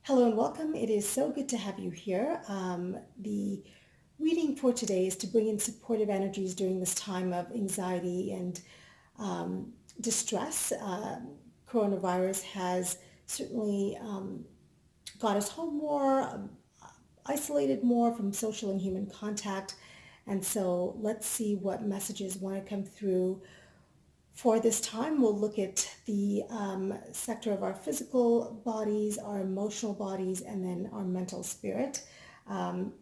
Hello and welcome. It is so good to have you here. The reading for today is to bring in supportive energies during this time of anxiety and distress. Coronavirus has certainly got us home more, isolated more from social and human contact. And so let's see what messages want to come through. For this time, we'll look at the sector of our physical bodies, our emotional bodies, and then our mental spirit.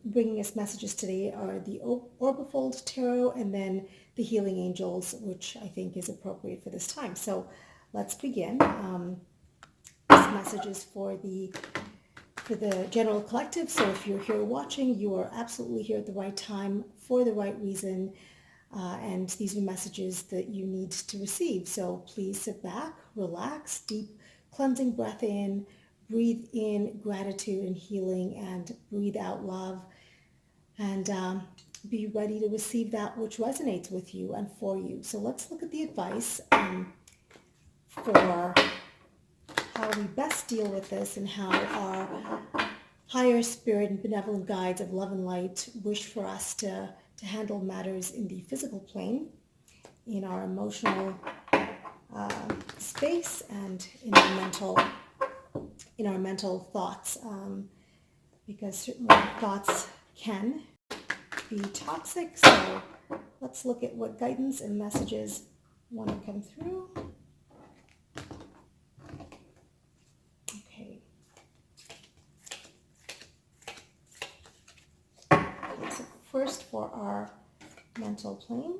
Bringing us messages today are the Orbifold Tarot and then the Healing Angels, which I think is appropriate for this time. So let's begin. This message is for the general collective. So if you're here watching, you are absolutely here at the right time for the right reason. And these are messages that you need to receive. So please sit back, relax, deep cleansing breath in, breathe in gratitude and healing, and breathe out love. And be ready to receive that which resonates with you and for you. So let's look at the advice for how we best deal with this and how our higher spirit and benevolent guides of love and light wish for us to handle matters in the physical plane, in our emotional space, and in our mental thoughts, because certainly thoughts can be toxic. So let's look at what guidance and messages want to come through. Okay. So first for our mental plane.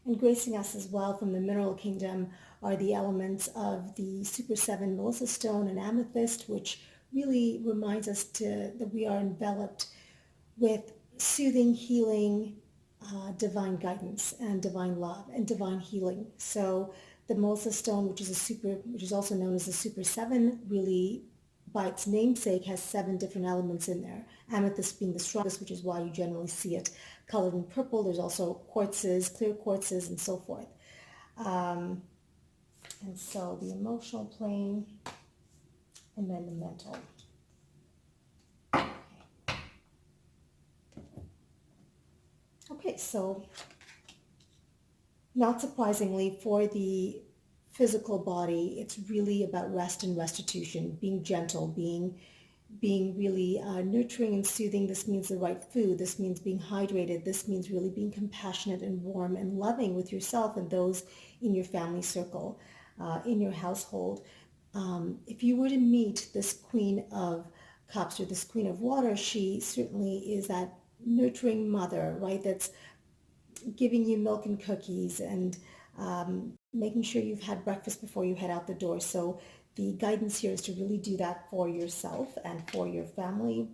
And gracing us as well from the mineral kingdom are the elements of the Super 7 Melissa Stone and Amethyst, which really reminds us that we are enveloped with soothing, healing, divine guidance and divine love and divine healing. So the Melissa Stone, which is also known as the Super 7, really by its namesake has 7 different elements in there. Amethyst being the strongest, which is why you generally see it colored in purple. There's also quartzes, clear quartzes, and so forth. And so the emotional plane and then the mental. Okay, so not surprisingly, for the physical body, it's really about rest and restitution, being gentle, being really nurturing and soothing. This means the right food. This means being hydrated. This means really being compassionate and warm and loving with yourself and those in your family circle, in your household. If you were to meet this Queen of Cups or this Queen of Water, she certainly is that nurturing mother, right? That's giving you milk and cookies and making sure you've had breakfast before you head out the door. So the guidance here is to really do that for yourself and for your family.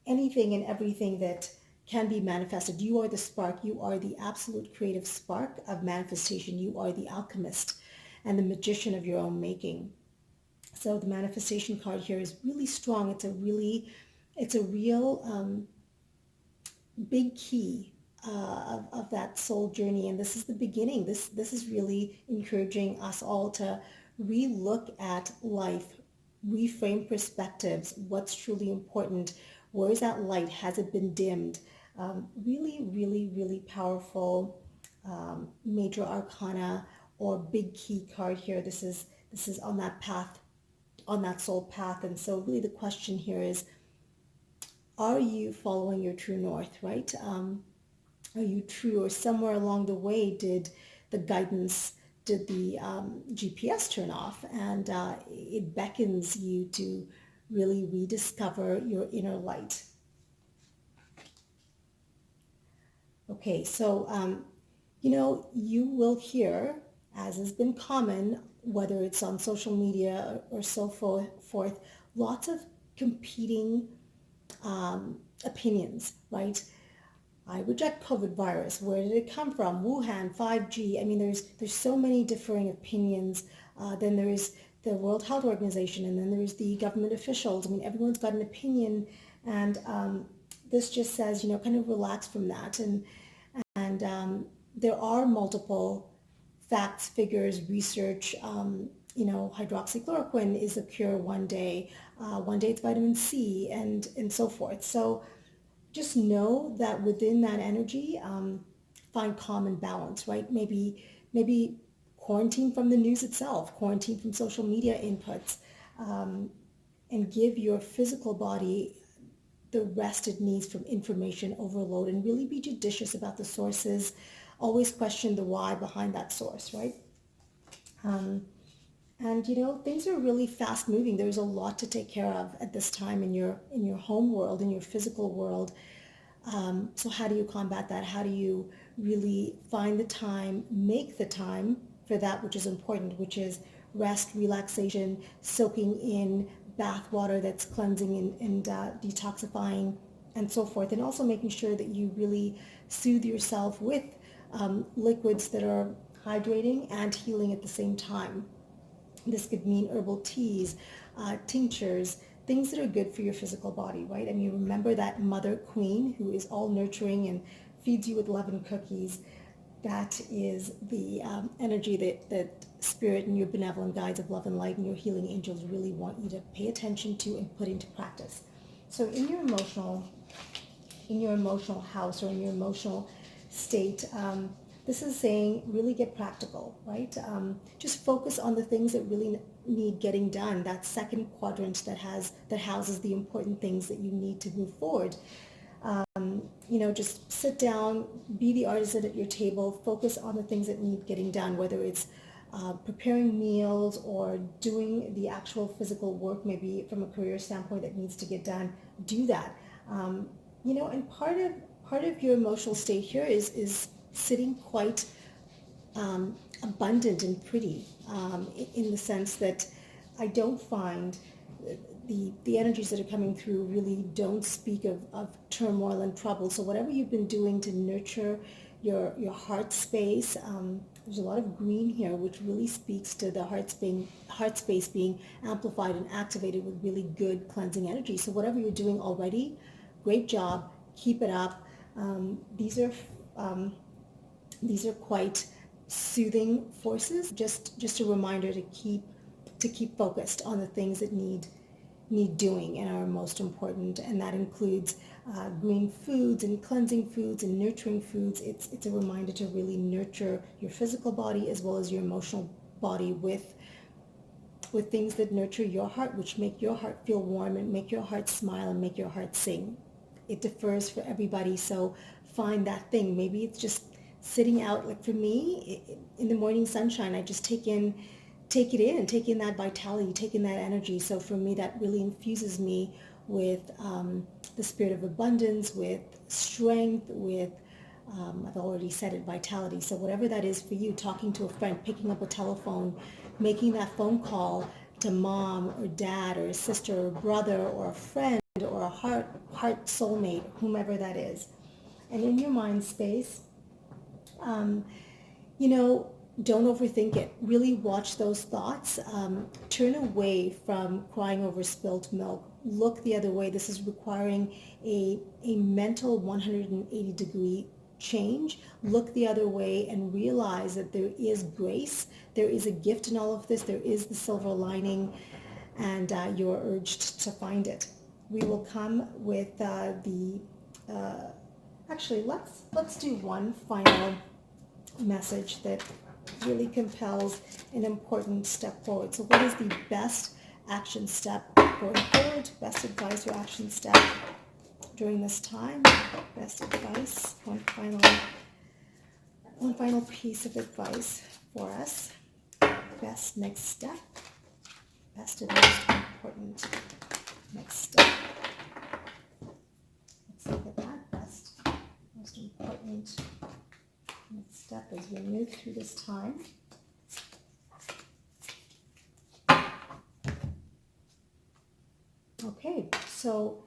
Anything and everything that can be manifested. You are the spark. You are the absolute creative spark of manifestation. You are the alchemist and the magician of your own making. So the manifestation card here is really strong. It's a real big key of that soul journey, and this is the beginning. This is really encouraging us all to re-look at life, reframe perspectives, what's truly important, where is that light, has it been dimmed? Really powerful major arcana or big key card here. This is on that path, on that soul path. And so really the question here is, are you following your true north, right? Are you true, or somewhere along the way did the GPS turn off, and it beckons you to really rediscover your inner light. Okay, so you will hear, as has been common, whether it's on social media or so forth, lots of competing opinions, right? I reject COVID virus. Where did it come from? Wuhan, 5G. I mean, there's so many differing opinions. Then there is the World Health Organization, and then there's the government officials. I mean, everyone's got an opinion, and this just says, kind of relax from that, and there are multiple facts, figures, research. Hydroxychloroquine is a cure one day it's vitamin C, and so forth. So just know that within that energy, find calm and balance, right? Maybe quarantine from the news itself, quarantine from social media inputs, and give your physical body the rest it needs from information overload, and really be judicious about the sources. Always question the why behind that source, right? And things are really fast moving. There's a lot to take care of at this time in your home world, in your physical world. So how do you combat that? How do you really find the time, make the time for that which is important, which is rest, relaxation, soaking in bath water that's cleansing and detoxifying, and so forth. And also making sure that you really soothe yourself with liquids that are hydrating and healing at the same time. This could mean herbal teas, tinctures, things that are good for your physical body, right? And you remember that mother queen who is all nurturing and feeds you with love and cookies. That is the energy that spirit and your benevolent guides of love and light and your healing angels really want you to pay attention to and put into practice. So in your emotional house or in your emotional state, this is saying really get practical, right? Just focus on the things that really need getting done. That second quadrant that houses the important things that you need to move forward. Just sit down, be the artisan at your table, focus on the things that need getting done, whether it's preparing meals or doing the actual physical work, maybe from a career standpoint that needs to get done. Do that. And part of your emotional state here is sitting quite abundant and pretty, in the sense that I don't find the energies that are coming through really don't speak of turmoil and trouble. So whatever you've been doing to nurture your heart space, there's a lot of green here, which really speaks to the heart space being amplified and activated with really good cleansing energy. So whatever you're doing already, great job, keep it up. These are quite soothing forces. Just a reminder to keep focused on the things that need doing and are most important, and that includes green foods and cleansing foods and nurturing foods. It's a reminder to really nurture your physical body as well as your emotional body with things that nurture your heart, which make your heart feel warm and make your heart smile and make your heart sing. It differs for everybody, so find that thing. Maybe it's just sitting out, like for me, in the morning sunshine, I just take in that vitality, take in that energy. So for me, that really infuses me with the spirit of abundance, with strength, with, I've already said it, vitality. So whatever that is for you, talking to a friend, picking up a telephone, making that phone call to mom or dad or a sister or brother or a friend or a heart soulmate, whomever that is. And in your mind space, don't overthink it. Really watch those thoughts. Turn away from crying over spilt milk. Look the other way. This is requiring a mental 180-degree change. Look the other way and realize that there is grace. There is a gift in all of this. There is the silver lining, and you're urged to find it. We will come with actually, let's do one final message that really compels an important step forward. So what is the best action step going forward? Best advice or action step during this time? Best advice, one final piece of advice for us. Best next step. Best and most important next step. Let's look at that. Best, most important next step as we move through this time. Okay, so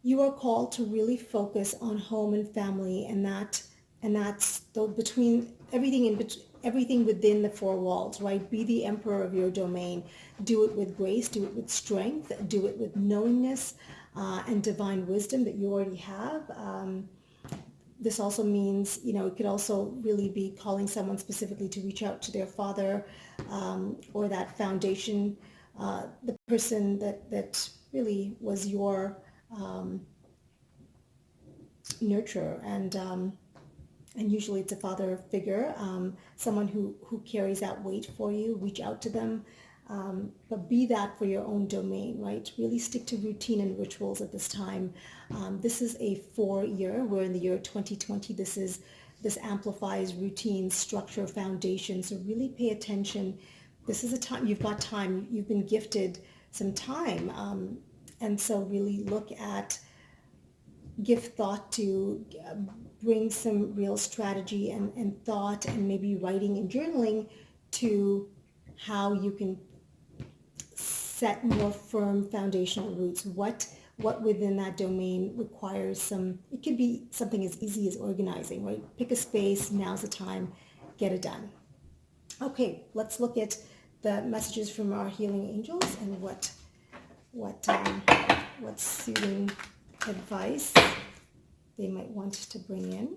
you are called to really focus on home and family, and that's between everything within the four walls, right? Be the emperor of your domain. Do it with grace, do it with strength, do it with knowingness and divine wisdom that you already have. This also means, it could also really be calling someone specifically to reach out to their father, or that foundation, the person that really was your nurturer. And usually it's a father figure, someone who carries that weight for you. Reach out to them, but be that for your own domain, right? Really stick to routine and rituals at this time. This is a 4-year. We're in the year 2020. This amplifies routine, structure, foundation. So really pay attention. This is a time, you've got time. You've been gifted some time. And so really give thought to, bring some real strategy and thought, and maybe writing and journaling to how you can set more firm foundational roots. What within that domain requires it could be something as easy as organizing, right? Pick a space, now's the time, get it done. Okay, let's look at the messages from our healing angels and what soothing advice they might want to bring in.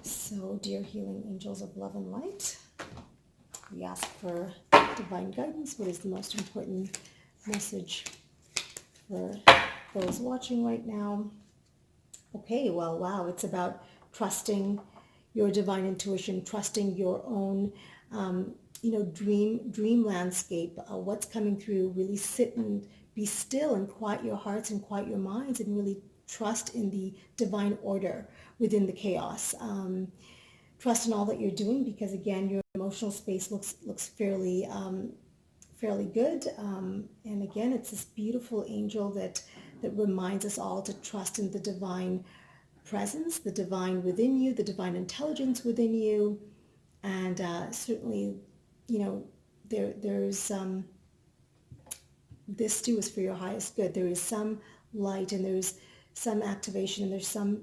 So, dear healing angels of love and light, we ask for divine guidance. What is the most important message for those watching right now? Okay, well, wow, it's about trusting your divine intuition, trusting your own, dream landscape, what's coming through. Really sit and be still and quiet your hearts and quiet your minds, and really trust in the divine order within the chaos. Trust in all that you're doing, because again, your emotional space looks fairly good. And again, it's this beautiful angel that reminds us all to trust in the divine presence, the divine within you, the divine intelligence within you. And certainly, there's this too is for your highest good. There is some light, and there's some activation, and there's some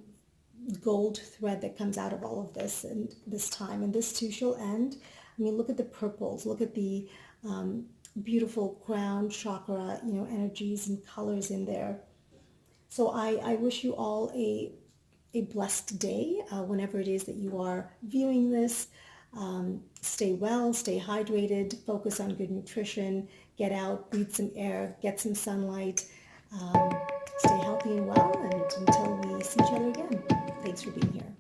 gold thread that comes out of all of this and this time. And this too shall end. I mean, look at the purples. Look at the beautiful crown chakra, energies and colors in there. So I wish you all a blessed day, whenever it is that you are viewing this. Stay well, stay hydrated, focus on good nutrition, get out, breathe some air, get some sunlight, stay healthy and well, and until we see each other again. Thanks for being here.